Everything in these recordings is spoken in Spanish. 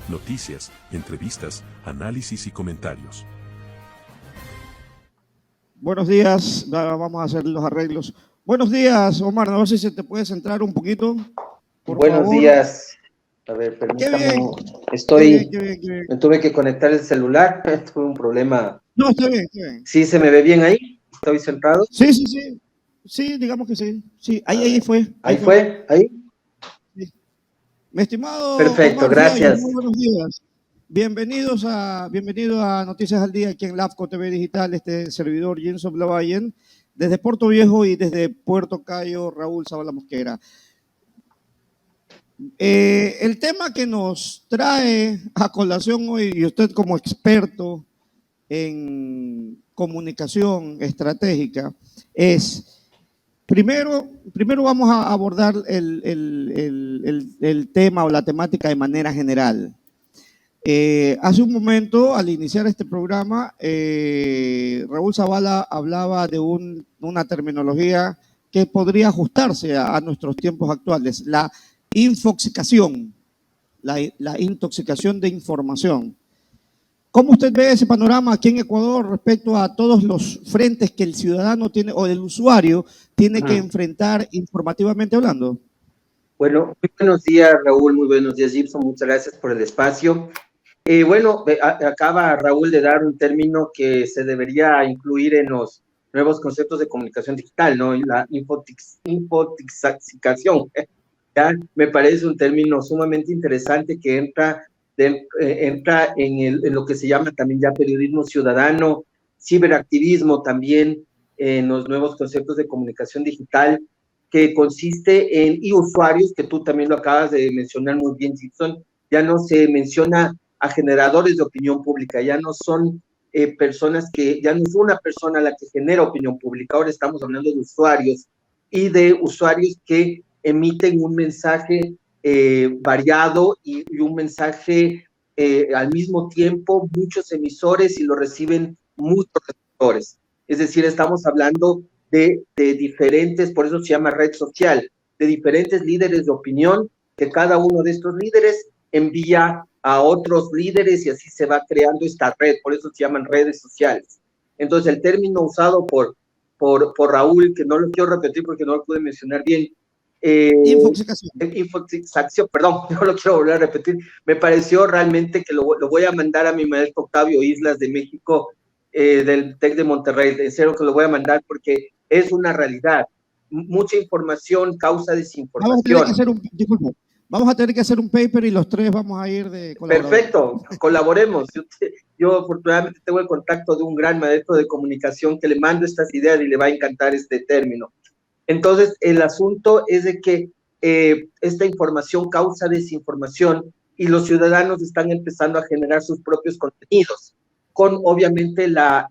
noticias, entrevistas, análisis y comentarios. Buenos días, vamos a hacer los arreglos. Buenos días, Omar, no sé si te puedes centrar un poquito, por Buenos favor. días. A ver, permítame. Qué bien. Estoy, Qué bien. me tuve que conectar el celular, tuve un problema. No, está bien. ¿Sí se me ve bien ahí? ¿Estoy centrado? Sí. Sí, digamos que sí. Sí, ahí fue. ¿Ahí fue? ¿Ahí? Sí. Mi estimado Perfecto, Omar gracias. Flyers, muy buenos días. Bienvenido a Noticias al Día aquí en LAFCO TV Digital, este servidor Jenson Lavalle, desde Puerto Viejo y desde Puerto Cayo, Raúl Zavala Mosquera. El tema que nos trae a colación hoy, y usted como experto en comunicación estratégica, es, primero vamos a abordar el tema o la temática de manera general. Hace un momento, al iniciar este programa, Raúl Zavala hablaba de una terminología que podría ajustarse a nuestros tiempos actuales, la infoxicación, la intoxicación de información. ¿Cómo usted ve ese panorama aquí en Ecuador respecto a todos los frentes que el ciudadano tiene o el usuario tiene que enfrentar informativamente hablando? Bueno, muy buenos días, Raúl, muy buenos días, Gibson, muchas gracias por el espacio. Acaba Raúl de dar un término que se debería incluir en los nuevos conceptos de comunicación digital, ¿no? La infoxicación. Ya me parece un término sumamente interesante que entra en lo que se llama también ya periodismo ciudadano, ciberactivismo también, en los nuevos conceptos de comunicación digital, que consiste y usuarios, que tú también lo acabas de mencionar muy bien, Gibson, ya no se menciona a generadores de opinión pública, ya no son personas ya no es una persona la que genera opinión pública, ahora estamos hablando de usuarios y de usuarios que emiten un mensaje variado y un mensaje al mismo tiempo, muchos emisores y lo reciben muchos receptores. Es decir, estamos hablando de diferentes, por eso se llama red social, de diferentes líderes de opinión, que cada uno de estos líderes envía a otros líderes y así se va creando esta red, por eso se llaman redes sociales. Entonces, el término usado por Raúl, que no lo quiero repetir porque no lo pude mencionar bien, infoxicación, perdón, no lo quiero volver a repetir, me pareció realmente que lo voy a mandar a mi maestro Octavio Islas de México, del TEC de Monterrey, en serio que lo voy a mandar porque es una realidad. Mucha información causa desinformación. Vamos a tener que hacer un paper y los tres vamos a ir de colaboradores. Perfecto, colaboremos. Yo afortunadamente tengo el contacto de un gran maestro de comunicación que le mando estas ideas y le va a encantar este término. Entonces, el asunto es de que esta información causa desinformación y los ciudadanos están empezando a generar sus propios contenidos, con obviamente la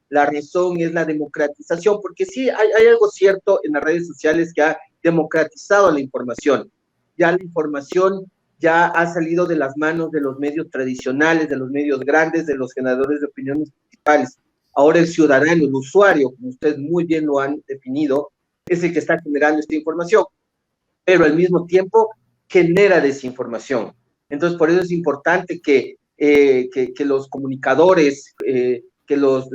razón es la democratización, porque sí, hay algo cierto en las redes sociales que ha democratizado la información. Ya la información ya ha salido de las manos de los medios tradicionales, de los medios grandes, de los generadores de opiniones principales. Ahora el ciudadano, el usuario, como ustedes muy bien lo han definido, es el que está generando esta información, pero al mismo tiempo genera desinformación. Entonces, por eso es importante que los comunicadores, que los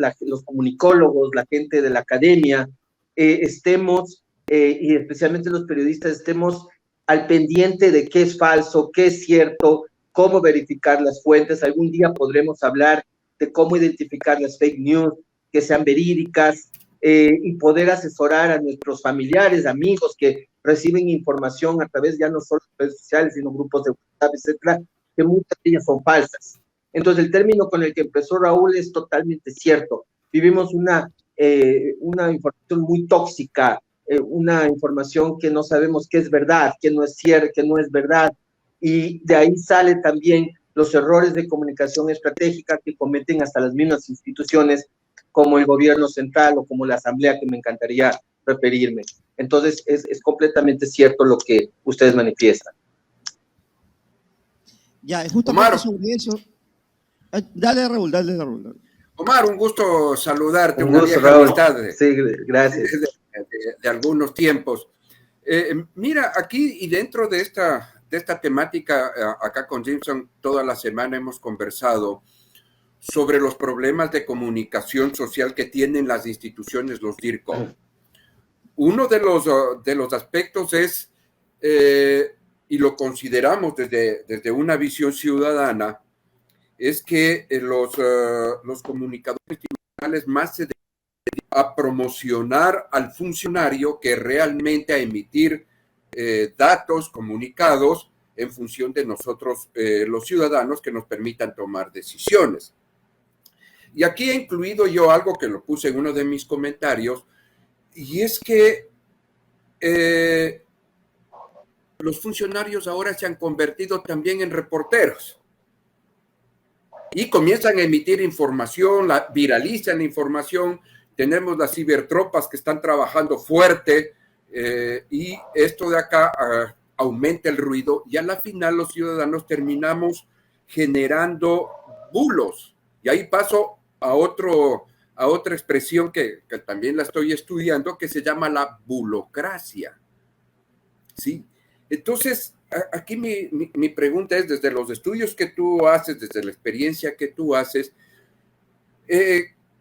comunicólogos, la gente de la academia, estemos, y especialmente los periodistas, estemos al pendiente de qué es falso, qué es cierto, cómo verificar las fuentes. Algún día podremos hablar de cómo identificar las fake news, que sean verídicas, y poder asesorar a nuestros familiares, amigos que reciben información a través ya no solo de redes sociales, sino grupos de WhatsApp, etcétera, que muchas de ellas son falsas. Entonces, el término con el que empezó Raúl es totalmente cierto. Vivimos una información muy tóxica, una información que no sabemos qué es verdad, qué no es cierto, qué no es verdad, y de ahí salen también los errores de comunicación estratégica que cometen hasta las mismas instituciones como el gobierno central o como la asamblea, que me encantaría referirme. Entonces, es completamente cierto lo que ustedes manifiestan. Ya, justamente Omar, sobre eso. Dale, Raúl. Omar, un gusto saludarte. Un gusto, Raúl. Sí, gracias. De algunos tiempos. Mira, aquí y dentro de de esta temática, acá con Jimson, toda la semana hemos conversado sobre los problemas de comunicación social que tienen las instituciones, los DIRCOM. Uno de los aspectos es, y lo consideramos desde una visión ciudadana, es que los comunicadores institucionales más se dedican a promocionar al funcionario que realmente a emitir datos, comunicados en función de nosotros, los ciudadanos, que nos permitan tomar decisiones. Y aquí he incluido yo algo que lo puse en uno de mis comentarios, y es que los funcionarios ahora se han convertido también en reporteros y comienzan a emitir información, viralizan la información. Tenemos las cibertropas que están trabajando fuerte y esto de acá aumenta el ruido, y a la final los ciudadanos terminamos generando bulos. Y ahí paso a otra expresión que también la estoy estudiando, que se llama la bulocracia. ¿Sí? Entonces, aquí mi pregunta es, desde los estudios que tú haces, desde la experiencia que tú haces,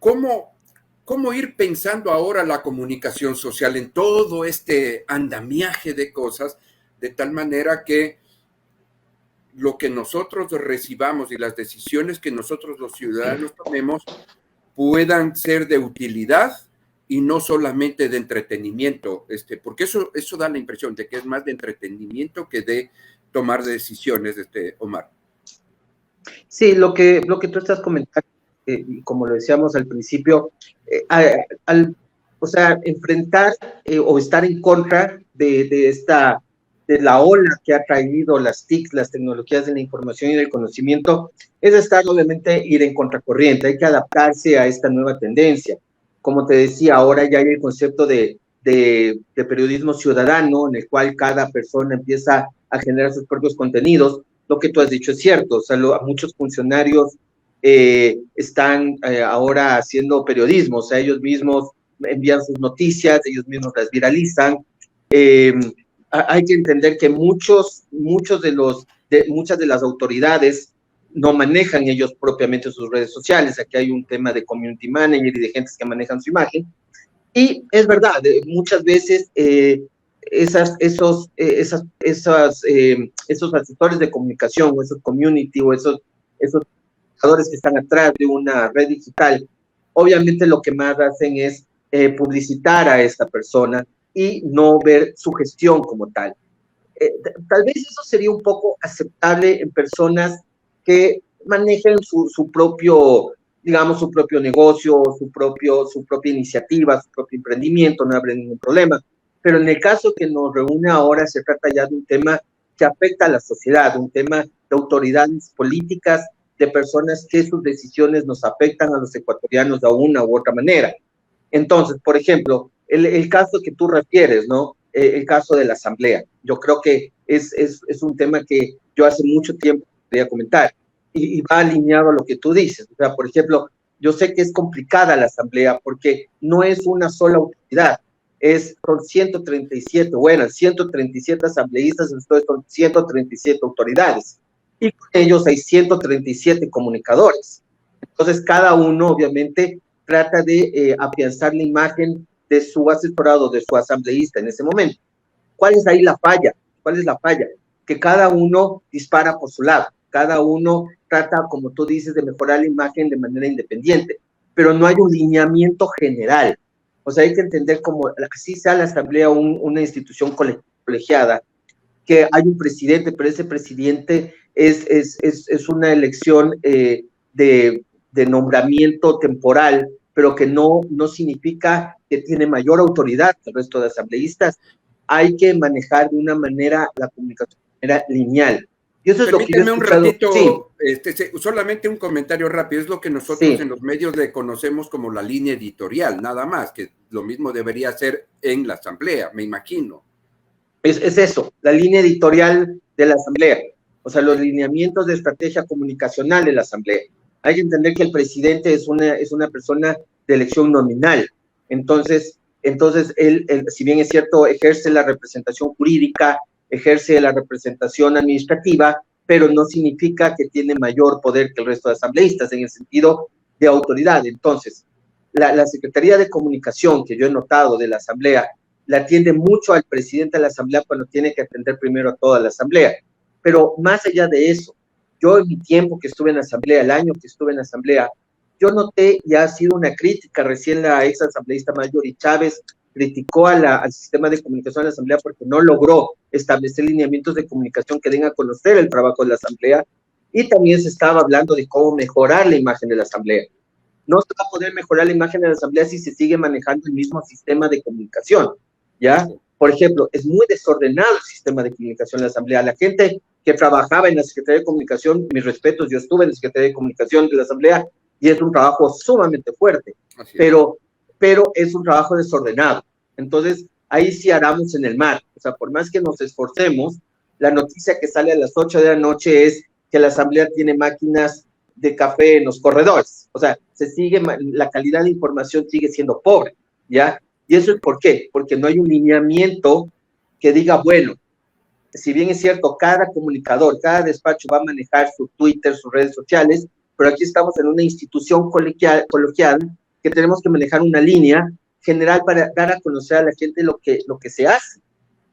¿cómo ir pensando ahora la comunicación social en todo este andamiaje de cosas, de tal manera que lo que nosotros recibamos y las decisiones que nosotros los ciudadanos tomemos puedan ser de utilidad y no solamente de entretenimiento, porque eso da la impresión de que es más de entretenimiento que de tomar decisiones, Omar? Sí, lo que tú estás comentando, como lo decíamos al principio, o sea, enfrentar o estar en contra de la ola que ha traído las TIC, las tecnologías de la información y del conocimiento, es estar, obviamente, ir en contracorriente. Hay que adaptarse a esta nueva tendencia. Como te decía, ahora ya hay el concepto de periodismo ciudadano, en el cual cada persona empieza a generar sus propios contenidos. Lo que tú has dicho es cierto, o sea, muchos funcionarios están ahora haciendo periodismo, o sea, ellos mismos envían sus noticias, ellos mismos las viralizan. Hay que entender que muchas de las autoridades no manejan ellos propiamente sus redes sociales. Aquí hay un tema de community manager y de gentes que manejan su imagen. Y es verdad, muchas veces esos asesores de comunicación o esos community o esos trabajadores que están atrás de una red digital, obviamente lo que más hacen es publicitar a esta persona y no ver su gestión como tal. Tal vez eso sería un poco aceptable en personas que manejen su propio, digamos, su propio negocio, su propia iniciativa, su propio emprendimiento, no habrá ningún problema. Pero en el caso que nos reúne ahora, se trata ya de un tema que afecta a la sociedad, un tema de autoridades políticas, de personas que sus decisiones nos afectan a los ecuatorianos de una u otra manera. Entonces, por ejemplo, el caso que tú refieres, ¿no? El caso de la asamblea. Yo creo que es un tema que yo hace mucho tiempo quería comentar y va alineado a lo que tú dices. O sea, por ejemplo, yo sé que es complicada la asamblea porque no es una sola autoridad, son 137 asambleístas, entonces son 137 autoridades y con ellos hay 137 comunicadores. Entonces, cada uno obviamente trata de afianzar la imagen de su asesorado, de su asambleísta en ese momento. ¿Cuál es ahí la falla? ¿Cuál es la falla? Que cada uno dispara por su lado, cada uno trata, como tú dices, de mejorar la imagen de manera independiente, pero no hay un lineamiento general. O sea, hay que entender como así sea la asamblea una institución colegiada, que hay un presidente, pero ese presidente es una elección de nombramiento temporal, pero que no significa que tiene mayor autoridad que el resto de asambleístas. Hay que manejar de una manera la comunicación de manera lineal. Y eso es lo que yo he escuchado. Un ratito, sí. Solamente un comentario rápido. Es lo que nosotros en los medios le conocemos como la línea editorial, nada más, que lo mismo debería ser en la asamblea, me imagino. Es eso, la línea editorial de la asamblea, o sea, los lineamientos de estrategia comunicacional de la asamblea. Hay que entender que el presidente es una persona de elección nominal. Entonces él, si bien es cierto, ejerce la representación jurídica ejerce la representación administrativa, pero no significa que tiene mayor poder que el resto de asambleístas en el sentido de autoridad. Entonces, la Secretaría de Comunicación, que yo he notado de la Asamblea, la atiende mucho al presidente de la Asamblea cuando tiene que atender primero a toda la Asamblea. Pero más allá de eso, yo en mi tiempo que estuve en la Asamblea, el año que estuve en la Asamblea, yo noté, y ha sido una crítica, recién la ex asambleísta Marjorie Chávez criticó al sistema de comunicación de la Asamblea porque no logró establecer lineamientos de comunicación que den a conocer el trabajo de la Asamblea, y también se estaba hablando de cómo mejorar la imagen de la Asamblea. No se va a poder mejorar la imagen de la Asamblea si se sigue manejando el mismo sistema de comunicación, ¿ya? Por ejemplo, es muy desordenado el sistema de comunicación de la Asamblea. La gente que trabajaba en la Secretaría de Comunicación, mis respetos, yo estuve en la Secretaría de Comunicación de la Asamblea y es un trabajo sumamente fuerte, pero es un trabajo desordenado. Entonces, ahí sí aramos en el mar. O sea, por más que nos esforcemos, la noticia que sale a las 8 de la noche es que la Asamblea tiene máquinas de café en los corredores. O sea, la calidad de información sigue siendo pobre, ¿ya? ¿Y eso es por qué? Porque no hay un lineamiento que diga, bueno, si bien es cierto, cada comunicador, cada despacho va a manejar su Twitter, sus redes sociales, pero aquí estamos en una institución coloquial que tenemos que manejar una línea general para dar a conocer a la gente lo que se hace,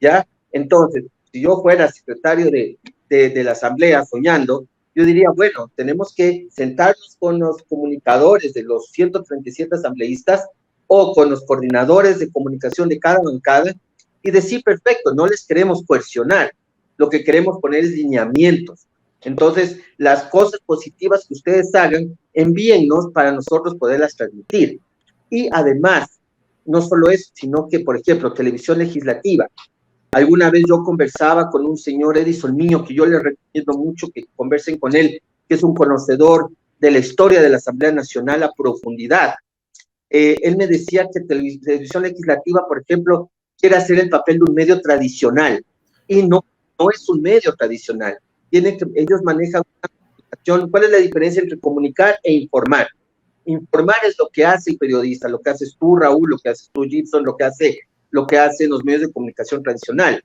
¿ya? Entonces, si yo fuera secretario de la Asamblea soñando, yo diría, bueno, tenemos que sentarnos con los comunicadores de los 137 asambleístas o con los coordinadores de comunicación de cada bancada y decir, perfecto, no les queremos coercionar, lo que queremos poner es lineamientos. Entonces, las cosas positivas que ustedes hagan, envíennos para nosotros poderlas transmitir. Y además, no solo eso, sino que, por ejemplo, televisión legislativa. Alguna vez yo conversaba con un señor Edison Miño, que yo le recomiendo mucho que conversen con él, que es un conocedor de la historia de la Asamblea Nacional a profundidad. Él me decía que televisión legislativa, por ejemplo, quiere hacer el papel de un medio tradicional, y no es un medio tradicional. Ellos manejan una comunicación. ¿Cuál es la diferencia entre comunicar e informar? Informar es lo que hace el periodista, lo que haces tú, Raúl, lo que haces tú, Gibson, lo que hacen los medios de comunicación tradicional.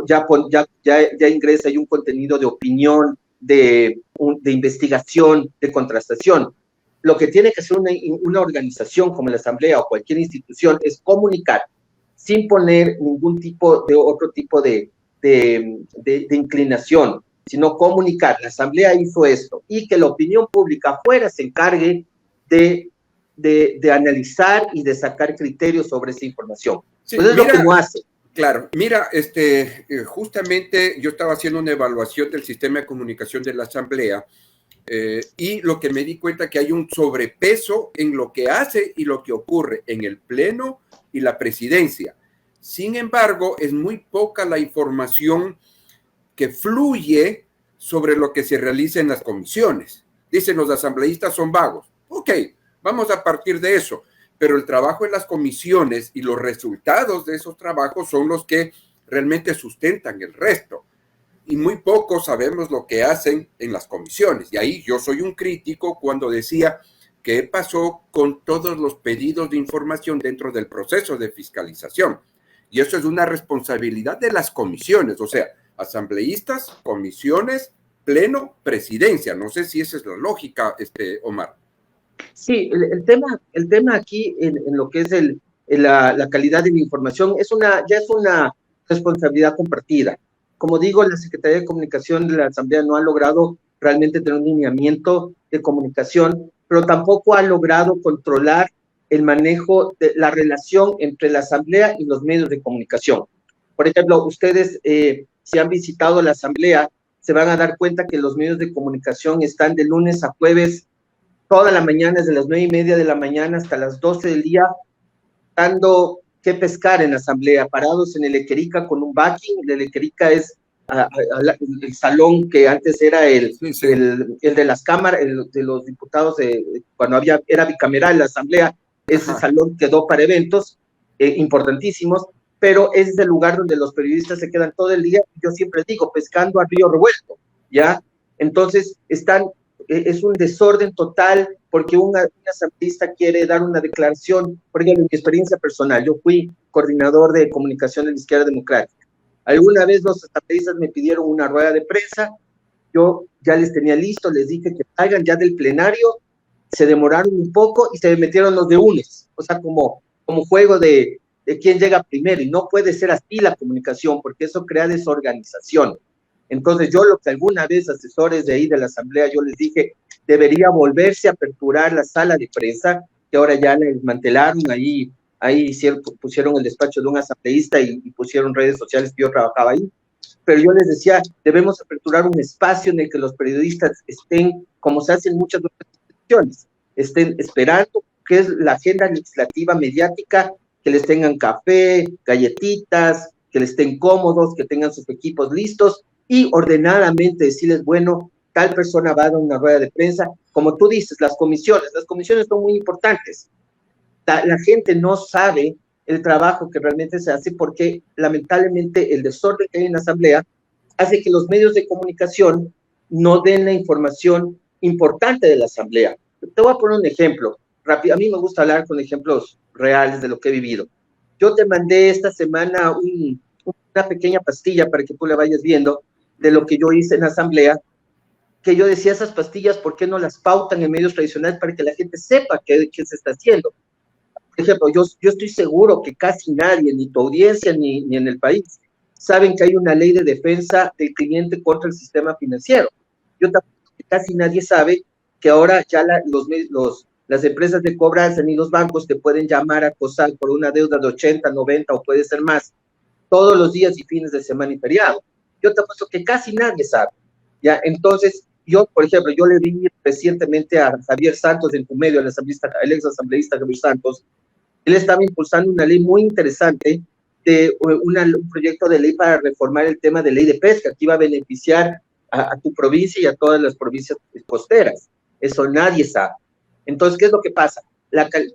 Ya ingresa ahí un contenido de opinión, de investigación, de contrastación. Lo que tiene que hacer una organización como la Asamblea o cualquier institución es comunicar, sin poner ningún otro tipo de inclinación, sino comunicar. La Asamblea hizo esto, y que la opinión pública afuera se encargue de analizar y de sacar criterios sobre esa información. Sí, pues es lo que no hace. Claro, mira, justamente yo estaba haciendo una evaluación del sistema de comunicación de la Asamblea y lo que me di cuenta que hay un sobrepeso en lo que hace y lo que ocurre en el Pleno y la Presidencia. Sin embargo, es muy poca la información que fluye sobre lo que se realiza en las comisiones. Dicen los asambleístas son vagos. Ok, vamos a partir de eso. Pero el trabajo en las comisiones y los resultados de esos trabajos son los que realmente sustentan el resto. Y muy poco sabemos lo que hacen en las comisiones. Y ahí yo soy un crítico cuando decía qué pasó con todos los pedidos de información dentro del proceso de fiscalización. Y eso es una responsabilidad de las comisiones, o sea, asambleístas, comisiones, pleno, presidencia. No sé si esa es la lógica, Omar. Sí, el tema aquí en lo que es la calidad de la información ya es una responsabilidad compartida. Como digo, la Secretaría de Comunicación de la Asamblea no ha logrado realmente tener un lineamiento de comunicación, pero tampoco ha logrado controlar el manejo de la relación entre la Asamblea y los medios de comunicación. Por ejemplo, ustedes, si han visitado la Asamblea, se van a dar cuenta que los medios de comunicación están de lunes a jueves, toda la mañana, desde las 9:30 de la mañana hasta las 12 del día, dando que pescar en la Asamblea, parados en el Equerica con un backing. El Equerica es el salón que antes era el de las cámaras, el de los diputados, cuando era bicameral la Asamblea. Ese salón quedó para eventos importantísimos, pero es el lugar donde los periodistas se quedan todo el día. Yo siempre digo, pescando a río revuelto, ¿ya? Entonces, es un desorden total porque un asambleísta quiere dar una declaración. Por ejemplo, en mi experiencia personal, yo fui coordinador de comunicación de la Izquierda Democrática. Alguna vez los asambleístas me pidieron una rueda de prensa, yo ya les tenía listo, les dije que salgan ya del plenario, se demoraron un poco y se metieron los de UNES, o sea, como juego de quién llega primero, y no puede ser así la comunicación, porque eso crea desorganización. Entonces yo lo que alguna vez asesores de ahí de la asamblea, yo les dije, debería volverse a aperturar la sala de prensa, que ahora ya la desmantelaron, ahí pusieron el despacho de un asambleísta y pusieron redes sociales que yo trabajaba ahí, pero yo les decía, debemos aperturar un espacio en el que los periodistas estén, como se hace en muchas otras instituciones, estén esperando que es la agenda legislativa mediática, que les tengan café, galletitas, que les estén cómodos, que tengan sus equipos listos y ordenadamente decirles, bueno, tal persona va a dar una rueda de prensa. Como tú dices, las comisiones son muy importantes. La gente no sabe el trabajo que realmente se hace porque lamentablemente el desorden que hay en la asamblea hace que los medios de comunicación no den la información importante de la asamblea. Te voy a poner un ejemplo rápido. A mí me gusta hablar con ejemplos reales de lo que he vivido. Yo te mandé esta semana una pequeña pastilla para que tú la vayas viendo de lo que yo hice en la asamblea, que yo decía, esas pastillas, ¿por qué no las pautan en medios tradicionales para que la gente sepa qué se está haciendo? Por ejemplo, yo estoy seguro que casi nadie, ni tu audiencia, ni en el país, saben que hay una ley de defensa del cliente contra el sistema financiero. Yo tampoco, casi nadie sabe que ahora ya las empresas de cobranza ni los bancos te pueden llamar a acosar por una deuda de 80, 90 o puede ser más, todos los días y fines de semana y feriado. Yo te apuesto que casi nadie sabe, ¿ya? Entonces, yo, por ejemplo, yo le vi recientemente a Javier Santos en tu medio, el ex asambleísta Javier Santos. Él estaba impulsando una ley muy interesante, un proyecto de ley para reformar el tema de ley de pesca, que iba a beneficiar a tu provincia y a todas las provincias costeras. Eso nadie sabe. Entonces, ¿qué es lo que pasa?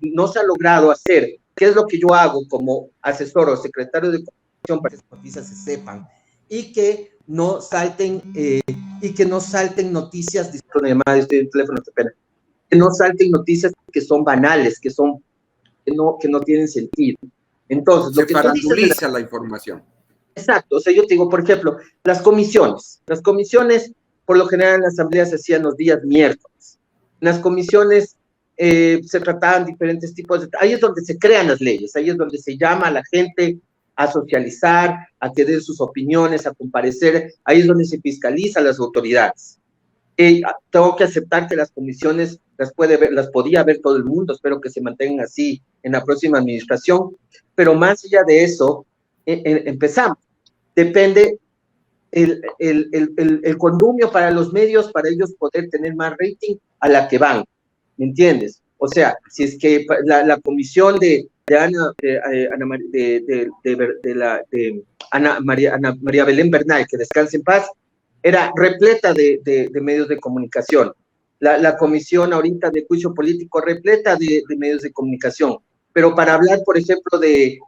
No se ha logrado hacer. ¿Qué es lo que yo hago como asesor o secretario de comunicación para que las noticias se sepan? Y que no salten noticias, disculpen, llamada, estoy en el teléfono, qué pena, que no salten noticias que son banales, que no tienen sentido. Entonces, se faranduliza la información. Exacto, o sea, yo te digo, por ejemplo, las comisiones, por lo general en la asamblea se hacían los días miércoles. En las comisiones se trataban diferentes tipos de... Ahí es donde se crean las leyes, ahí es donde se llama a la gente a socializar, a que den sus opiniones, a comparecer, ahí es donde se fiscaliza a las autoridades. Tengo que aceptar que las comisiones las podía ver todo el mundo, espero que se mantengan así en la próxima administración, pero más allá de eso, empezamos. Depende el condumio para los medios, para ellos poder tener más rating a la que van, ¿me entiendes? O sea, si es que la comisión de Ana María Belén Bernal, que descanse en paz, era repleta de medios de comunicación. La comisión ahorita de juicio político repleta de medios de comunicación. Pero para hablar, por ejemplo, de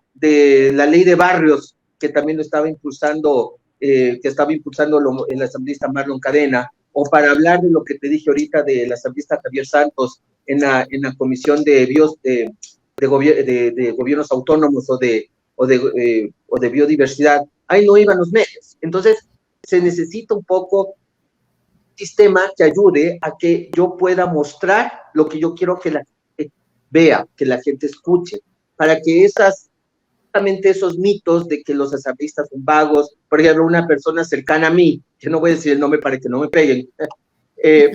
la ley de barrios, que también lo estaba impulsando, el asambleísta Marlon Cadena, o para hablar de lo que te dije ahorita del asambleísta Javier Santos en la comisión de gobiernos autónomos o de biodiversidad, ahí no iban los medios. Entonces, se necesita un poco un sistema que ayude a que yo pueda mostrar lo que yo quiero que la gente vea, que la gente escuche, para que justamente esos mitos de que los asambleístas son vagos, por ejemplo, una persona cercana a mí, que no voy a decir el nombre para que no me peguen,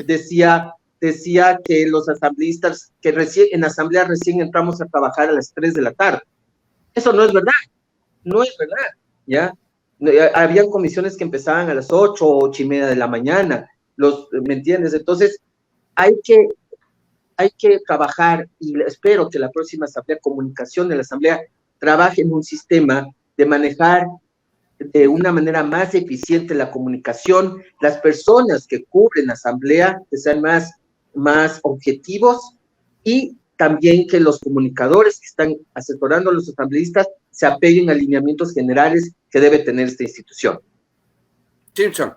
decía que los asambleístas, que en asamblea recién entramos a trabajar a las 3 de la tarde. Eso no es verdad, ¿ya? Habían comisiones que empezaban a las 8 o 8:30 de la mañana, ¿me entiendes? Entonces, hay que trabajar, y espero que la próxima asamblea, comunicación de la asamblea, trabaje en un sistema de manejar de una manera más eficiente la comunicación, las personas que cubren la asamblea, que sean más objetivos, y también que los comunicadores que están asesorando a los asambleístas se apeguen a lineamientos generales que debe tener esta institución. Simpson.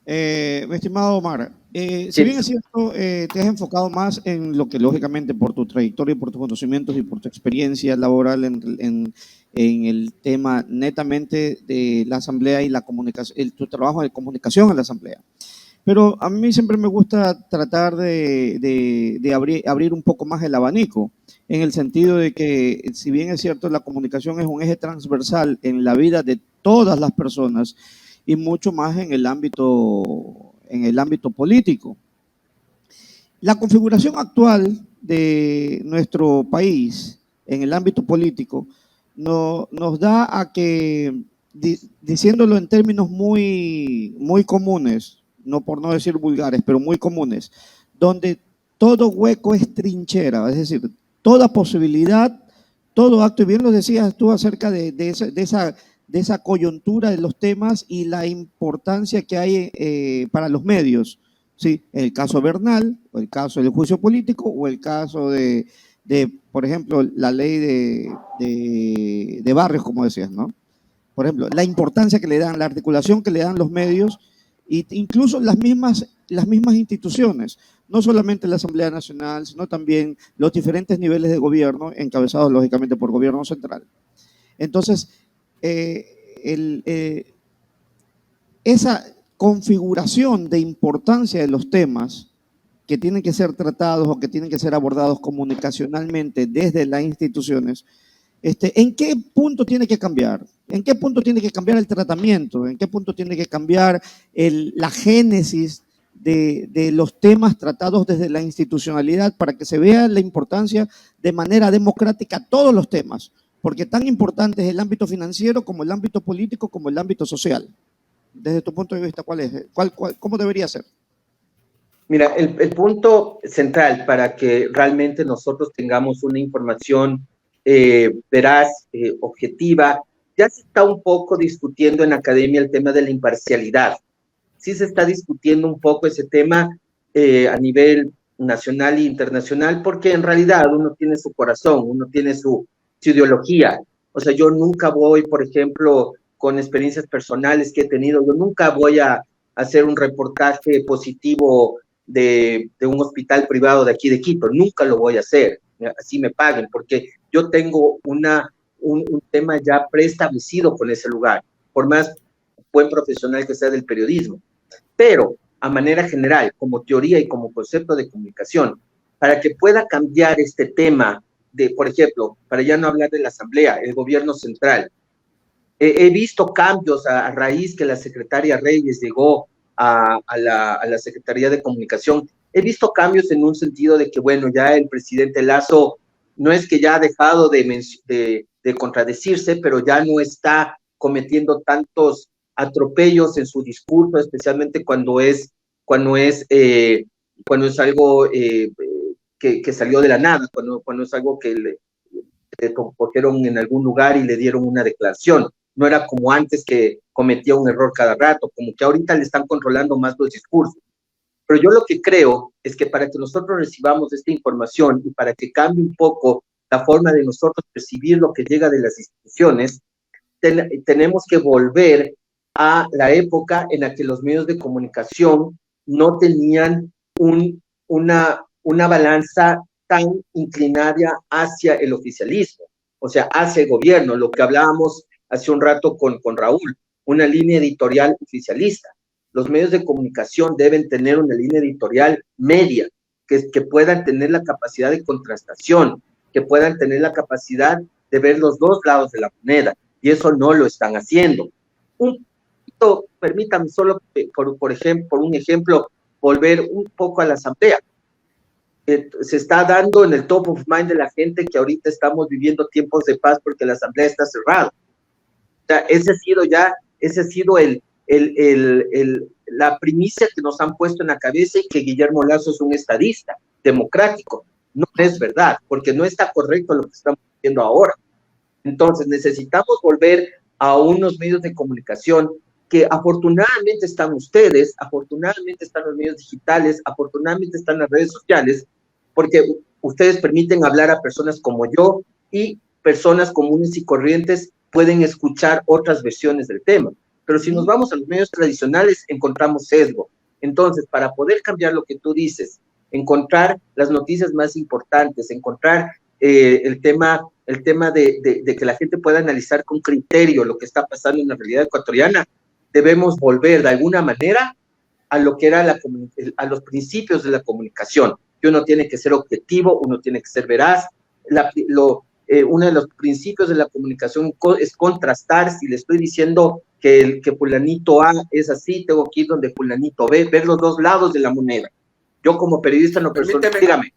Mi estimado Omar, Si bien es cierto, te has enfocado más en lo que lógicamente por tu trayectoria, por tus conocimientos y por tu experiencia laboral en el tema netamente de la asamblea y la comunicación, tu trabajo de comunicación en la asamblea. Pero a mí siempre me gusta tratar de abrir un poco más el abanico, en el sentido de que, si bien es cierto, la comunicación es un eje transversal en la vida de todas las personas y mucho más en el ámbito político. La configuración actual de nuestro país en el ámbito político nos da a que, diciéndolo en términos muy comunes, no por no decir vulgares, pero muy comunes, donde todo hueco es trinchera, es decir, toda posibilidad, todo acto, y bien lo decías tú acerca de esa coyuntura de los temas y la importancia que hay para los medios, ¿sí? El caso Bernal, o el caso del juicio político, o el caso por ejemplo, la ley de barrios, como decías, ¿no? Por ejemplo, la importancia que le dan, la articulación que le dan los medios, e incluso las mismas instituciones, no solamente la Asamblea Nacional, sino también los diferentes niveles de gobierno, encabezados lógicamente por gobierno central. Entonces, esa configuración de importancia de los temas que tienen que ser tratados o que tienen que ser abordados comunicacionalmente desde las instituciones, ¿en qué punto tiene que cambiar? ¿En qué punto tiene que cambiar el tratamiento? ¿En qué punto tiene que cambiar la génesis de los temas tratados desde la institucionalidad para que se vea la importancia de manera democrática todos los temas? Porque tan importante es el ámbito financiero como el ámbito político como el ámbito social. Desde tu punto de vista, ¿cuál es? ¿Cómo debería ser? Mira, el punto central para que realmente nosotros tengamos una información veraz, objetiva, ya se está un poco discutiendo en la academia el tema de la imparcialidad. Sí se está discutiendo un poco ese tema a nivel nacional e internacional, porque en realidad uno tiene su corazón, uno tiene su ideología. O sea, yo nunca voy, por ejemplo, con experiencias personales que he tenido, yo nunca voy a hacer un reportaje positivo de un hospital privado de aquí de Quito, nunca lo voy a hacer, así me paguen, porque yo tengo un tema ya preestablecido con ese lugar, por más buen profesional que sea del periodismo. Pero, a manera general, como teoría y como concepto de comunicación, para que pueda cambiar este tema de, por ejemplo, para ya no hablar de la Asamblea, el gobierno central, he visto cambios a raíz que la secretaria Reyes llegó a la Secretaría de Comunicación. He visto cambios en un sentido de que, bueno, ya el presidente Lasso no es que ya ha dejado de contradecirse, pero ya no está cometiendo tantos atropellos en su discurso, especialmente cuando es algo que salió de la nada, cuando es algo que le cogieron en algún lugar y le dieron una declaración. No era como antes que cometía un error cada rato, como que ahorita le están controlando más los discursos. Pero yo lo que creo es que para que nosotros recibamos esta información y para que cambie un poco la forma de nosotros percibir lo que llega de las instituciones, tenemos que volver a la época en la que los medios de comunicación no tenían una balanza tan inclinada hacia el oficialismo, o sea, hacia el gobierno, lo que hablábamos hace un rato con Raúl, una línea editorial oficialista. Los medios de comunicación deben tener una línea editorial media, que puedan tener la capacidad de contrastación, que puedan tener la capacidad de ver los dos lados de la moneda, y eso no lo están haciendo. Permítame solo, por un ejemplo, volver un poco a la Asamblea. Se está dando en el top of mind de la gente que ahorita estamos viviendo tiempos de paz porque la Asamblea está cerrada. O sea, ese ha sido la primicia que nos han puesto en la cabeza, y que Guillermo Lasso es un estadista democrático. No es verdad, porque no está correcto lo que estamos haciendo ahora. Entonces necesitamos volver a unos medios de comunicación que afortunadamente están ustedes, afortunadamente están los medios digitales, afortunadamente están las redes sociales, porque ustedes permiten hablar a personas como yo, y personas comunes y corrientes pueden escuchar otras versiones del tema. Pero si nos vamos a los medios tradicionales, encontramos sesgo, Entonces, para poder cambiar lo que tú dices, encontrar las noticias más importantes, encontrar el tema de que la gente pueda analizar con criterio lo que está pasando en la realidad ecuatoriana, debemos volver de alguna manera a lo que era a los principios de la comunicación, que uno tiene que ser objetivo, uno tiene que ser veraz. Uno de los principios de la comunicación es contrastar. Si le estoy diciendo que fulanito A es así, tengo que ir donde fulanito B, ver los dos lados de la moneda. Yo como periodista no personal, dígame.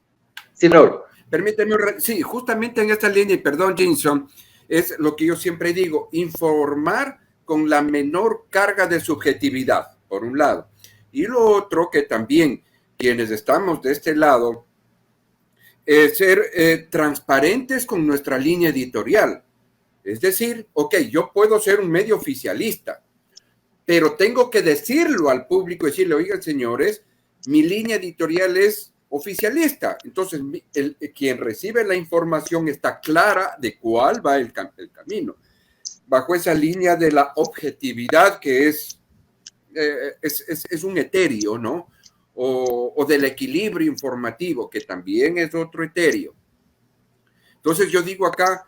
Sí, Raúl. Permíteme, sí, justamente en esta línea, y perdón, Jameson, es lo que yo siempre digo, informar con la menor carga de subjetividad, por un lado. Y lo otro, que también quienes estamos de este lado, ser transparentes con nuestra línea editorial. Es decir, ok, yo puedo ser un medio oficialista, pero tengo que decirlo al público, decirle, oigan, señores, mi línea editorial es oficialista. Entonces, quien recibe la información está clara de cuál va el camino. Bajo esa línea de la objetividad que es un etéreo, ¿no? O del equilibrio informativo, que también es otro etéreo. Entonces yo digo acá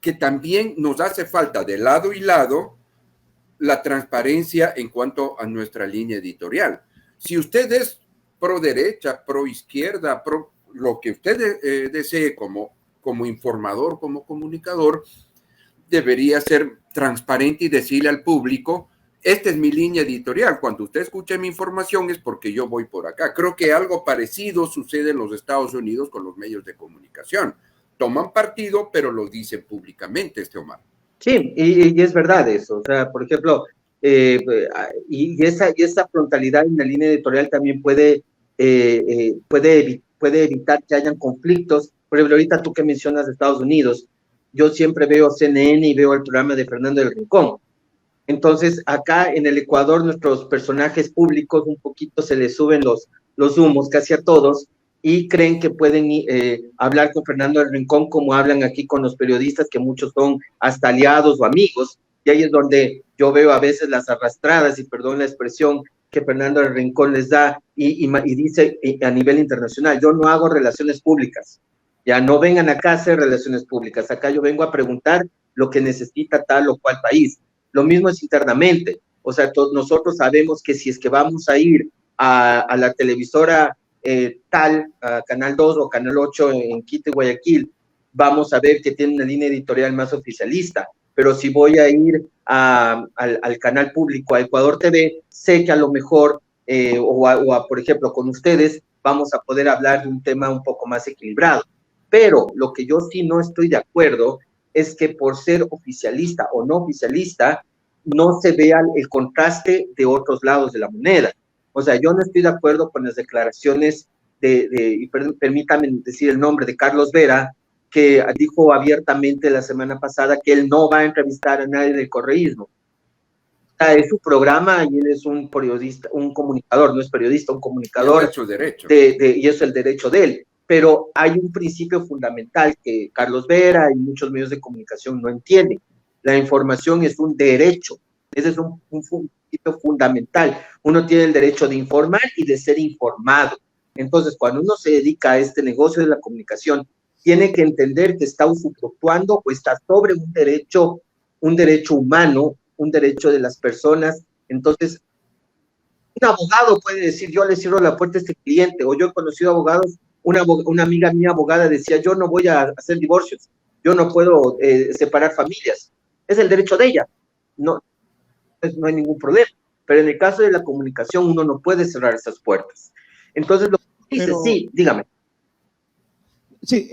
que también nos hace falta de lado y lado la transparencia en cuanto a nuestra línea editorial. Si usted es pro derecha, pro izquierda, pro lo que usted desee como informador, como comunicador, debería ser transparente y decirle al público, esta es mi línea editorial. Cuando usted escuche mi información es porque yo voy por acá. Creo que algo parecido sucede en los Estados Unidos con los medios de comunicación. Toman partido, pero lo dicen públicamente, Omar. Sí, y es verdad eso. O sea, por ejemplo, y esa frontalidad en la línea editorial también puede evitar que hayan conflictos. Por ejemplo, ahorita tú que mencionas de Estados Unidos, yo siempre veo CNN y veo el programa de Fernando del Rincón. Entonces, acá en el Ecuador, nuestros personajes públicos un poquito se les suben los humos casi a todos y creen que pueden hablar con Fernando del Rincón como hablan aquí con los periodistas, que muchos son hasta aliados o amigos. Y ahí es donde yo veo a veces las arrastradas, y perdón la expresión, que Fernando del Rincón les da y dice a nivel internacional, yo no hago relaciones públicas. Ya no vengan acá a hacer relaciones públicas. Acá yo vengo a preguntar lo que necesita tal o cual país. Lo mismo es internamente. O sea, nosotros sabemos que si es que vamos a ir a la televisora tal, a Canal 2 o Canal 8 en Quito y Guayaquil, vamos a ver que tiene una línea editorial más oficialista. Pero si voy a ir al canal público, a Ecuador TV, sé que a lo mejor, por ejemplo, con ustedes, vamos a poder hablar de un tema un poco más equilibrado. Pero lo que yo sí no estoy de acuerdo es que por ser oficialista o no oficialista, no se vea el contraste de otros lados de la moneda. O sea, yo no estoy de acuerdo con las declaraciones y permítame decir el nombre, de Carlos Vera, que dijo abiertamente la semana pasada que él no va a entrevistar a nadie del correísmo. O sea, es su programa y él es un periodista, un comunicador, no es periodista, un comunicador. Es su derecho. Y es el derecho de él. Pero hay un principio fundamental que Carlos Vera y muchos medios de comunicación no entienden. La información es un derecho. Ese es un principio fundamental. Uno tiene el derecho de informar y de ser informado. Entonces, cuando uno se dedica a este negocio de la comunicación, tiene que entender que está usufructuando o está sobre un derecho humano, un derecho de las personas. Entonces, un abogado puede decir, yo le cierro la puerta a este cliente, o yo he conocido abogados, una amiga mía abogada decía, yo no voy a hacer divorcios, yo no puedo separar familias. Es el derecho de ella, no hay ningún problema. Pero en el caso de la comunicación, uno no puede cerrar esas puertas. Entonces, lo que dice, sí, dígame. Sí,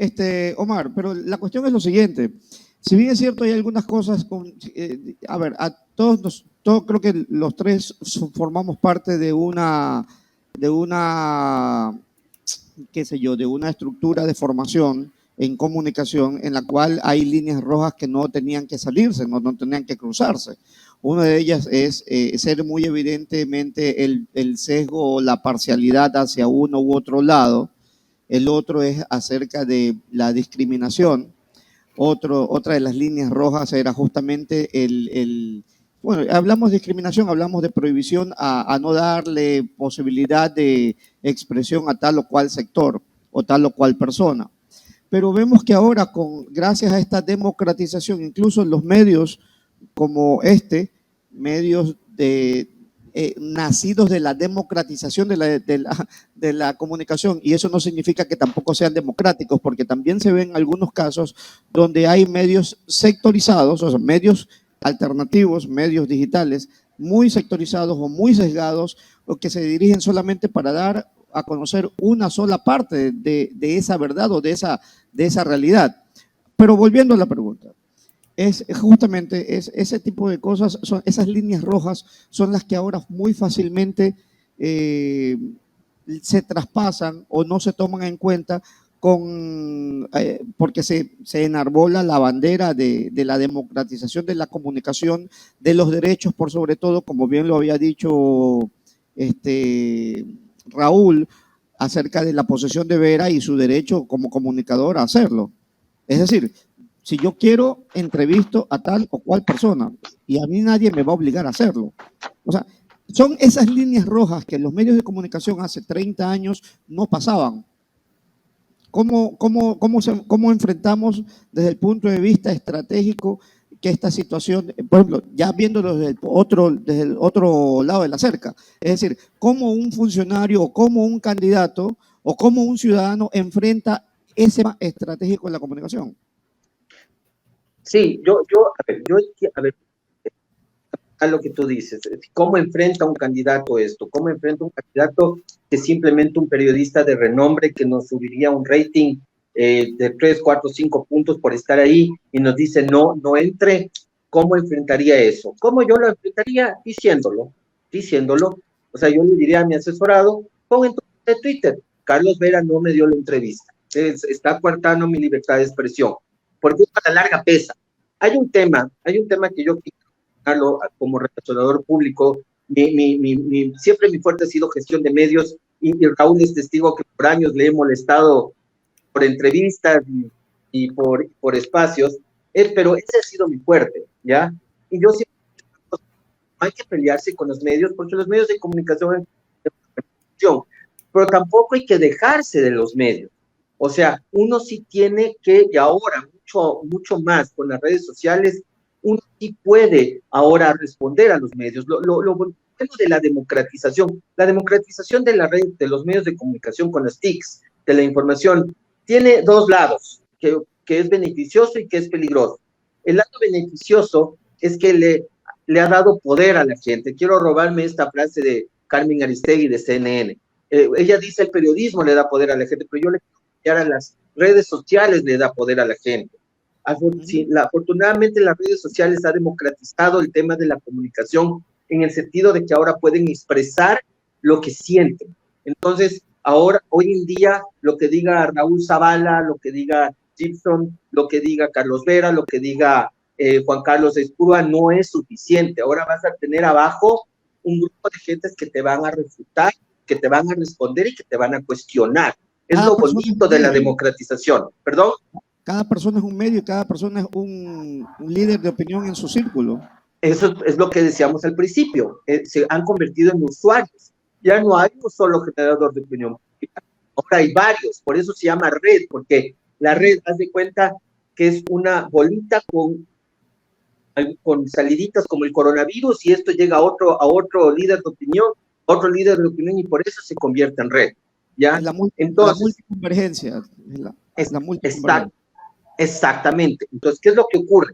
Omar, pero la cuestión es lo siguiente. Si bien es cierto, hay algunas cosas, a ver, todos creo que los tres formamos parte de una, qué sé yo, de una estructura de formación en comunicación en la cual hay líneas rojas que no tenían que salirse, no tenían que cruzarse. Una de ellas es ser muy evidentemente el sesgo o la parcialidad hacia uno u otro lado. El otro es acerca de la discriminación. Otra de las líneas rojas era justamente Bueno, hablamos de discriminación, hablamos de prohibición a no darle posibilidad de expresión a tal o cual sector o tal o cual persona. Pero vemos que ahora, gracias a esta democratización, incluso los medios como medios nacidos de la democratización de la comunicación, y eso no significa que tampoco sean democráticos, porque también se ven algunos casos donde hay medios sectorizados, o sea, medios alternativos, medios digitales, muy sectorizados o muy sesgados, o que se dirigen solamente para dar a conocer una sola parte de esa verdad o de esa realidad. Pero volviendo a la pregunta, justamente ese tipo de cosas, esas líneas rojas son las que ahora muy fácilmente se traspasan o no se toman en cuenta porque se enarbola la bandera de la democratización de la comunicación, de los derechos por sobre todo, como bien lo había dicho Raúl, acerca de la posesión de Vera y su derecho como comunicador a hacerlo. Es decir, si yo quiero, entrevisto a tal o cual persona y a mí nadie me va a obligar a hacerlo. O sea, son esas líneas rojas que los medios de comunicación hace 30 años no pasaban. ¿Cómo enfrentamos desde el punto de vista estratégico que esta situación, por ejemplo, ya viéndolo desde el otro lado de la cerca, es decir, cómo un funcionario o cómo un candidato o cómo un ciudadano enfrenta ese tema estratégico en la comunicación? Sí, a ver, a lo que tú dices, ¿cómo enfrenta un candidato esto? ¿Cómo enfrenta un candidato que simplemente un periodista de renombre que nos subiría un rating de 3, 4, 5 puntos por estar ahí y nos dice no entre? ¿Cómo enfrentaría eso? ¿Cómo yo lo enfrentaría? Diciéndolo. O sea, yo le diría a mi asesorado, pon en tu Twitter, Carlos Vera no me dio la entrevista. Está coartando mi libertad de expresión. Porque a la larga pesa. Hay un tema que yo quiero como relacionador público. Siempre mi fuerte ha sido gestión de medios y Raúl es testigo que por años le he molestado por entrevistas y por espacios, pero ese ha sido mi fuerte, ¿ya? Y yo siempre no hay que pelearse con los medios porque los medios de comunicación, pero tampoco hay que dejarse de los medios. O sea, uno sí tiene que, y ahora mucho más con las redes sociales, uno sí puede ahora responder a los medios. Lo bueno de la democratización de la red, de los medios de comunicación con las TICs, de la información, tiene dos lados, que es beneficioso y que es peligroso. El lado beneficioso es que le ha dado poder a la gente. Quiero robarme esta frase de Carmen Aristegui de CNN. Ella dice el periodismo le da poder a la gente, pero yo le quiero cambiar a las redes sociales le da poder a la gente. Afortunadamente las redes sociales ha democratizado el tema de la comunicación en el sentido de que ahora pueden expresar lo que sienten. Entonces, hoy en día, lo que diga Raúl Zavala, lo que diga Gibson, lo que diga Carlos Vera, lo que diga Juan Carlos Espúrua, no es suficiente. Ahora vas a tener abajo un grupo de gentes que te van a refutar, que te van a responder y que te van a cuestionar. Es lo bonito de la democratización. ¿Perdón? Cada persona es un medio y cada persona es un líder de opinión en su círculo. Eso es lo que decíamos al principio. Se han convertido en usuarios. Ya no hay un solo generador de opinión. Ahora hay varios. Por eso se llama red, porque la red, haz de cuenta que es una bolita con saliditas como el coronavirus y esto llega a otro líder de opinión, y por eso se convierte en red. ¿Ya? Entonces, la multiconvergencia. Exactamente. Entonces, ¿qué es lo que ocurre?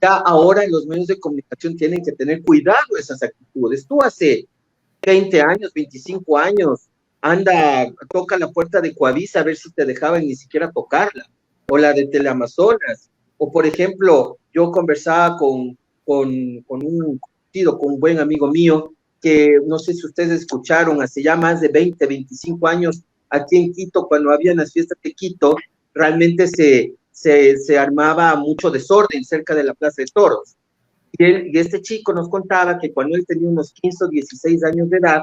Ya ahora en los medios de comunicación tienen que tener cuidado esas actitudes. Tú hace 20 años, 25 años, toca la puerta de Coavisa a ver si te dejaban ni siquiera tocarla, o la de Teleamazonas, o por ejemplo, yo conversaba con un buen amigo mío, que no sé si ustedes escucharon, hace ya más de 20, 25 años, aquí en Quito, cuando había las fiestas de Quito, realmente se armaba mucho desorden cerca de la Plaza de Toros. Y este chico nos contaba que cuando él tenía unos 15 o 16 años de edad,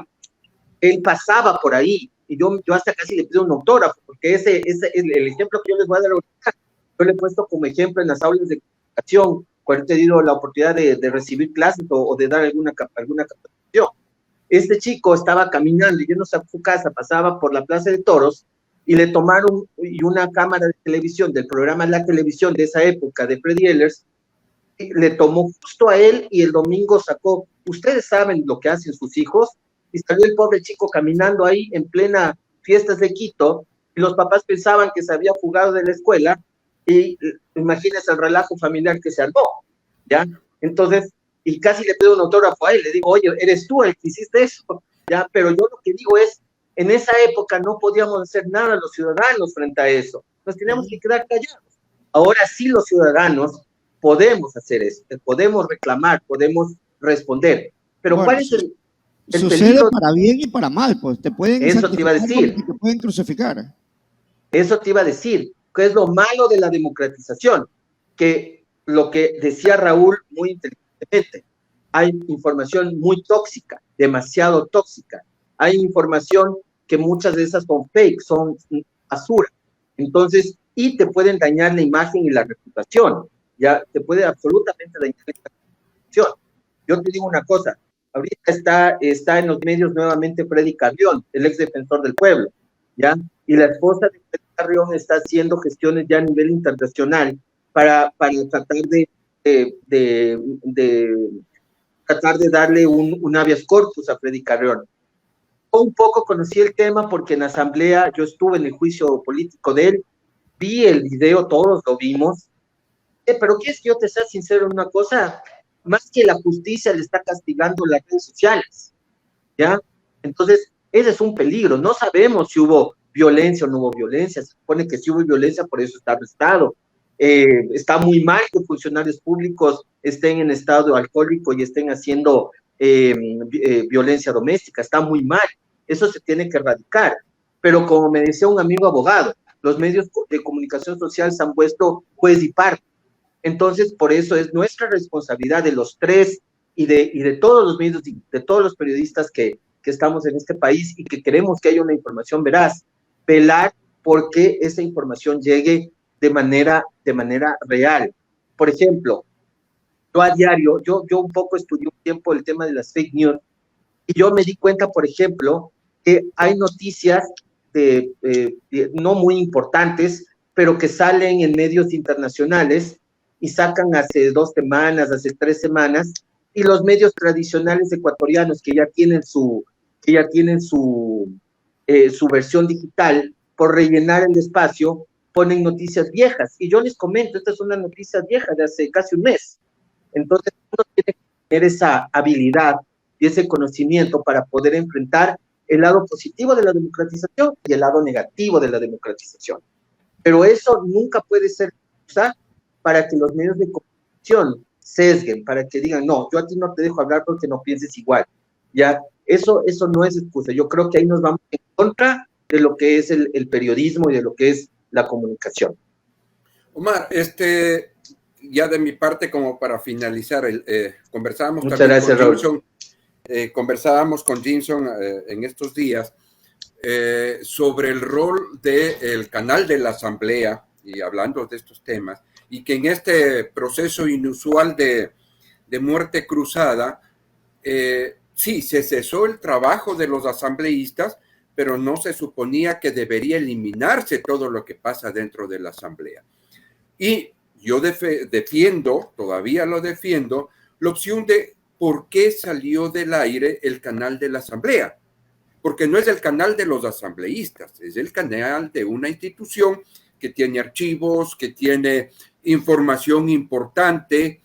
él pasaba por ahí, y yo hasta casi le pido un autógrafo, porque ese el ejemplo que yo les voy a dar ahorita, yo le he puesto como ejemplo en las aulas de comunicación, cuando he tenido la oportunidad de recibir clases o de dar alguna capacitación. Este chico estaba caminando, yéndose a su casa, pasaba por la Plaza de Toros y le tomaron una cámara de televisión del programa La Televisión de esa época de Freddy Ehlers, le tomó justo a él y el domingo sacó, ustedes saben lo que hacen sus hijos, y salió el pobre chico caminando ahí en plena fiestas de Quito, y los papás pensaban que se había fugado de la escuela, y imagínense el relajo familiar que se armó, ¿ya? Entonces, y casi le pido un autógrafo a él, le digo, oye, eres tú el que hiciste eso, ¿ya? Pero yo lo que digo es, en esa época no podíamos hacer nada los ciudadanos frente a eso, nos teníamos que quedar callados. Ahora sí los ciudadanos podemos hacer eso, podemos reclamar, podemos responder, pero bueno, ¿cuál es el sucede peligro? Para bien y para mal, pues te pueden eso te iba a decir, te pueden crucificar. Eso te iba a decir, que es lo malo de la democratización, que lo que decía Raúl muy inteligentemente, hay información muy tóxica, demasiado tóxica, hay información que muchas de esas son fake, son basura, entonces, y te pueden dañar la imagen y la reputación, ya te puede absolutamente dañar la reputación. Yo te digo una cosa, ahorita está en los medios nuevamente Freddy Carrión, el ex defensor del pueblo, ¿ya? Y la esposa de Freddy Carrión está haciendo gestiones ya a nivel internacional para tratar tratar de darle un habeas corpus a Freddy Carrión. Yo un poco conocí el tema porque en la asamblea yo estuve en el juicio político de él, vi el video, todos lo vimos, pero ¿quieres que yo te sea sincero en una cosa? Más que la justicia le está castigando las redes sociales, ¿ya? Entonces, ese es un peligro, no sabemos si hubo violencia o no hubo violencia, se supone que si hubo violencia, por eso está arrestado. Está muy mal que funcionarios públicos estén en estado alcohólico y estén haciendo violencia doméstica, está muy mal, eso se tiene que erradicar, pero como me decía un amigo abogado, los medios de comunicación social se han puesto juez y parte. Entonces, por eso es nuestra responsabilidad de los tres y de todos los medios, de todos los periodistas que estamos en este país y que queremos que haya una información veraz, velar porque esa información llegue de manera real. Por ejemplo, yo a diario, yo un poco estudié un tiempo el tema de las fake news y yo me di cuenta, por ejemplo, que hay noticias no muy importantes, pero que salen en medios internacionales y sacan hace 2 semanas, hace 3 semanas, y los medios tradicionales ecuatorianos que ya tienen su versión digital, por rellenar el espacio, ponen noticias viejas. Y yo les comento, esta es una noticia vieja de hace casi un mes. Entonces, uno tiene que tener esa habilidad y ese conocimiento para poder enfrentar el lado positivo de la democratización y el lado negativo de la democratización. Pero eso nunca puede ser excusa para que los medios de comunicación sesguen, para que digan, no, yo a ti no te dejo hablar porque no pienses igual. Ya, eso no es excusa. Yo creo que ahí nos vamos en contra de lo que es el periodismo y de lo que es la comunicación. Omar, ya de mi parte, como para finalizar, conversábamos Muchas también gracias, con Jimson, conversábamos con Jimson en estos días sobre el rol del canal de la Asamblea, y hablando de estos temas, y que en este proceso inusual de muerte cruzada, sí, se cesó el trabajo de los asambleístas, pero no se suponía que debería eliminarse todo lo que pasa dentro de la Asamblea. Y yo defiendo, todavía lo defiendo, la opción de por qué salió del aire el canal de la Asamblea. Porque no es el canal de los asambleístas, es el canal de una institución que tiene archivos, que tiene información importante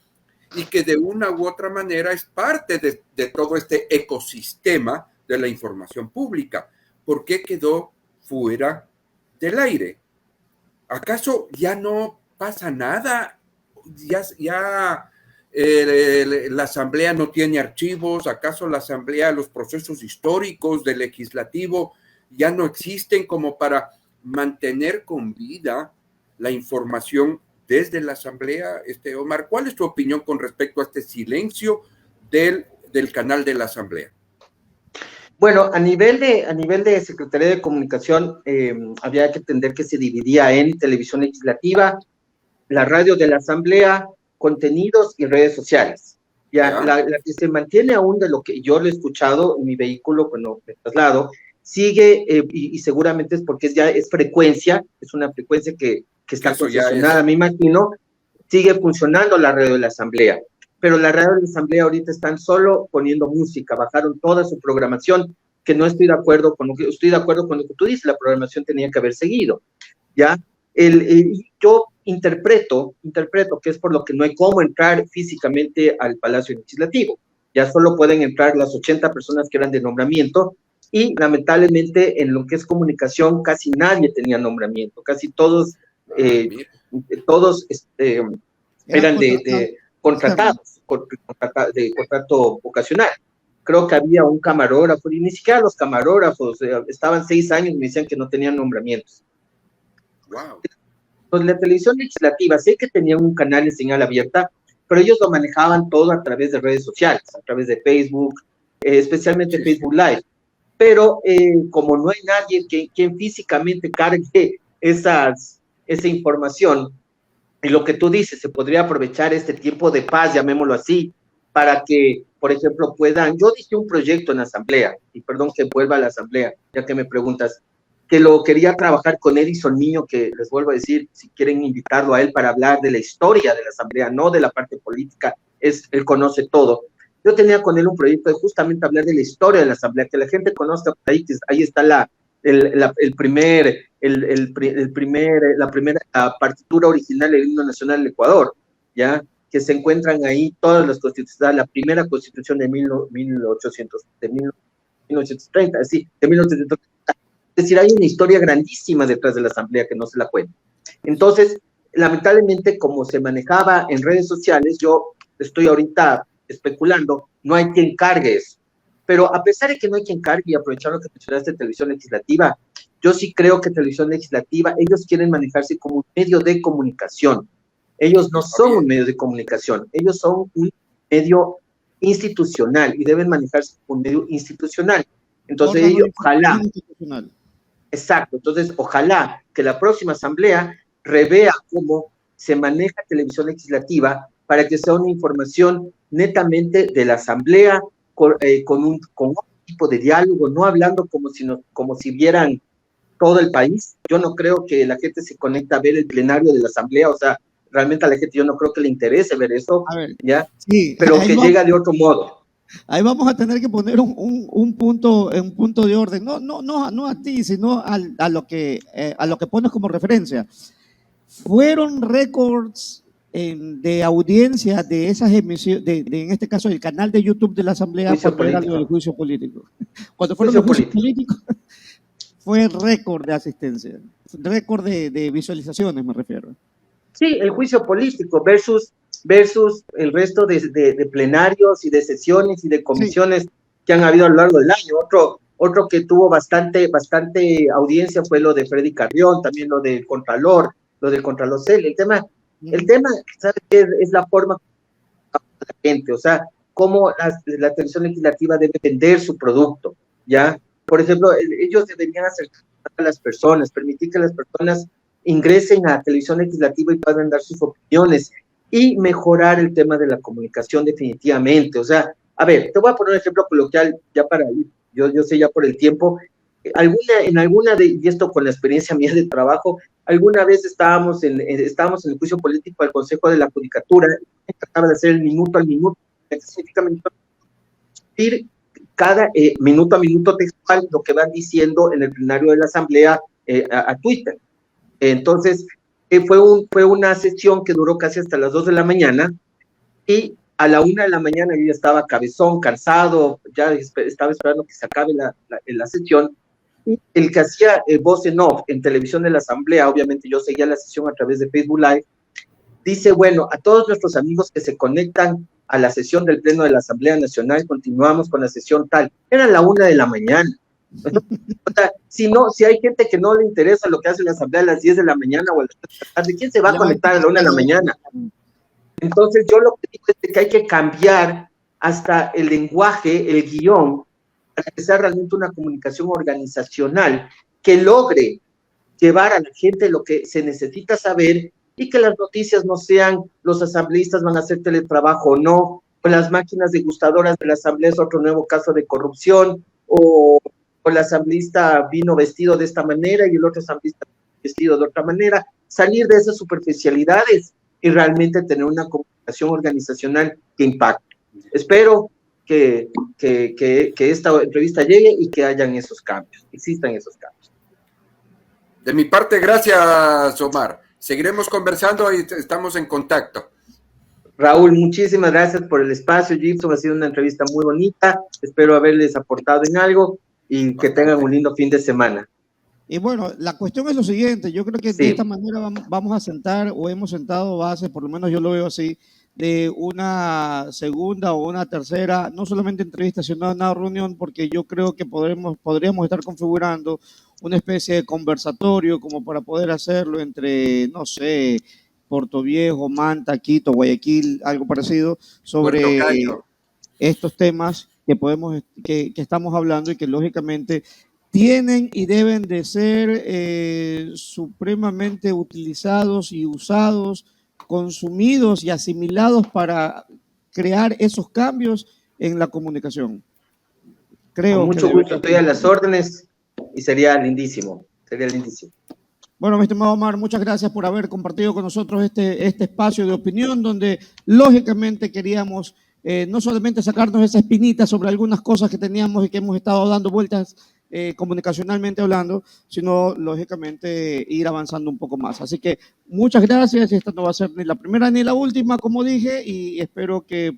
y que de una u otra manera es parte de todo este ecosistema de la información pública. ¿Por qué quedó fuera del aire? ¿Acaso ya no pasa nada? ¿Ya la Asamblea no tiene archivos? ¿Acaso la Asamblea, los procesos históricos del legislativo ya no existen como para mantener con vida la información desde la Asamblea? Omar, ¿cuál es tu opinión con respecto a este silencio del canal de la Asamblea? Bueno, a nivel de Secretaría de Comunicación, había que entender que se dividía en televisión legislativa, la radio de la Asamblea contenidos y redes sociales. Ya. La que se mantiene aún de lo que yo lo he escuchado en mi vehículo cuando me traslado, sigue, y seguramente es porque es frecuencia, es una frecuencia que está concesionada, me imagino, sigue funcionando la radio de la Asamblea. Pero la radio de la Asamblea ahorita están solo poniendo música, bajaron toda su programación, que no estoy de acuerdo con lo que tú dices, la programación tenía que haber seguido, ¿ya? Yo interpreto que es por lo que no hay cómo entrar físicamente al Palacio Legislativo, ya solo pueden entrar las 80 personas que eran de nombramiento, y lamentablemente en lo que es comunicación casi nadie tenía nombramiento, casi todos eran de contratados, de contrato ocasional. Creo que había un camarógrafo, y ni siquiera los camarógrafos, estaban 6 años y me decían que no tenían nombramientos. Wow. Pues la televisión legislativa, sé que tenían un canal de señal abierta, pero ellos lo manejaban todo a través de redes sociales, a través de Facebook, especialmente Facebook Live. Pero como no hay nadie quien físicamente cargue esa información, y lo que tú dices, se podría aprovechar este tiempo de paz, llamémoslo así, para que, por ejemplo, yo dije un proyecto en la Asamblea, y perdón que vuelva a la Asamblea, ya que me preguntas, que lo quería trabajar con Edison Niño, que les vuelvo a decir, si quieren invitarlo a él para hablar de la historia de la Asamblea, no de la parte política, él conoce todo. Yo tenía con él un proyecto de justamente hablar de la historia de la Asamblea, que la gente conozca, ahí está la primera partitura original del himno nacional del Ecuador, ¿ya? Que se encuentran ahí todas las constituciones, la primera constitución de 1830, sí, de 1830. Es decir, hay una historia grandísima detrás de la Asamblea que no se la cuenta. Entonces, lamentablemente, como se manejaba en redes sociales, yo estoy ahorita especulando, no hay quien cargue eso. Pero a pesar de que no hay quien cargue, y aprovechar lo que mencionaste de televisión legislativa, yo sí creo que televisión legislativa, ellos quieren manejarse como un medio de comunicación. Ellos no son un medio de comunicación, ellos son un medio institucional y deben manejarse como un medio institucional. Entonces ellos, ojalá, exacto, entonces ojalá que la próxima Asamblea revea cómo se maneja televisión legislativa para que sea una información netamente de la Asamblea, con un tipo de diálogo, no hablando como si vieran todo el país. Yo no creo que la gente se conecte a ver el plenario de la Asamblea, o sea, realmente a la gente yo no creo que le interese ver eso, ¿ya? Sí, pero que llega de otro modo. Ahí vamos a tener que poner un punto de orden, no a ti, sino a lo que pones como referencia. Fueron récords de audiencia de esas emisiones, en este caso el canal de YouTube de la Asamblea, cuando era el juicio político. Cuando fueron los juicios políticos, fue récord de asistencia, récord de visualizaciones, me refiero. Sí, el juicio político versus el resto de plenarios y de sesiones y de comisiones que han habido a lo largo del año. Otro que tuvo bastante audiencia fue lo de Freddy Carrión, también lo del Contralor Celi. El tema, ¿sabes qué? Es la forma de la gente, o sea, cómo la televisión legislativa debe vender su producto, ¿ya? Por ejemplo, ellos deberían acercar a las personas, permitir que las personas ingresen a la televisión legislativa y puedan dar sus opiniones y mejorar el tema de la comunicación definitivamente. O sea, a ver, te voy a poner un ejemplo coloquial ya para ir, yo sé ya por el tiempo, y esto con la experiencia mía de trabajo, alguna vez estábamos en el juicio político del Consejo de la Judicatura, trataba de hacer el minuto al minuto, específicamente cada minuto a minuto textual lo que van diciendo en el plenario de la Asamblea a Twitter. Entonces, fue una sesión que duró casi hasta las 2 de la mañana, y a la 1 de la mañana yo ya estaba cabezón, cansado, ya estaba esperando que se acabe la sesión. Y el que hacía voz en off en televisión de la Asamblea, obviamente yo seguía la sesión a través de Facebook Live, dice, bueno, a todos nuestros amigos que se conectan a la sesión del Pleno de la Asamblea Nacional, continuamos con la sesión tal. Era la 1 de la mañana. O sea, si hay gente que no le interesa lo que hace la Asamblea a las 10 de la mañana o a las 3 de la tarde, ¿quién se va a conectar a la 1 de la mañana? Entonces yo lo que digo es que hay que cambiar hasta el lenguaje, el guión, para que sea realmente una comunicación organizacional que logre llevar a la gente lo que se necesita saber y que las noticias no sean los asambleístas van a hacer teletrabajo o no, o las máquinas degustadoras de la asamblea es otro nuevo caso de corrupción, o el asambleísta vino vestido de esta manera y el otro asambleísta vestido de otra manera, salir de esas superficialidades y realmente tener una comunicación organizacional que impacte. Espero que esta entrevista llegue y que hayan esos cambios, existan esos cambios. De mi parte, gracias, Omar. Seguiremos conversando y estamos en contacto. Raúl, muchísimas gracias por el espacio, Gibson, ha sido una entrevista muy bonita, espero haberles aportado en algo y que tengan un lindo fin de semana. Y bueno, la cuestión es lo siguiente, yo creo que Sí. de esta manera vamos a sentar o hemos sentado bases, por lo menos yo lo veo así, de una segunda o una tercera, no solamente entrevista, sino una reunión, porque yo creo que podríamos estar configurando una especie de conversatorio como para poder hacerlo entre, no sé, Puerto Viejo, Manta, Quito, Guayaquil, algo parecido, sobre Puerto Cayo. estos temas que estamos hablando y que lógicamente tienen y deben de ser supremamente utilizados y usados, consumidos y asimilados para crear esos cambios en la comunicación. Creo Con mucho que gusto, estoy a las órdenes y sería lindísimo, sería lindísimo. Bueno, mi estimado Omar, muchas gracias por haber compartido con nosotros este espacio de opinión donde lógicamente queríamos no solamente sacarnos esa espinita sobre algunas cosas que teníamos y que hemos estado dando vueltas comunicacionalmente hablando, sino lógicamente ir avanzando un poco más. Así que muchas gracias, esta no va a ser ni la primera ni la última, como dije, y espero que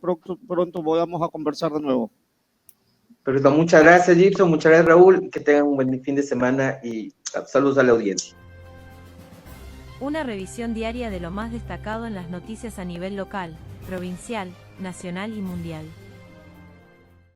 pronto podamos a conversar de nuevo. Perfecto, muchas gracias, Gibson, muchas gracias, Raúl, que tengan un buen fin de semana y saludos a la audiencia. Una revisión diaria de lo más destacado en las noticias a nivel local, provincial, nacional y mundial.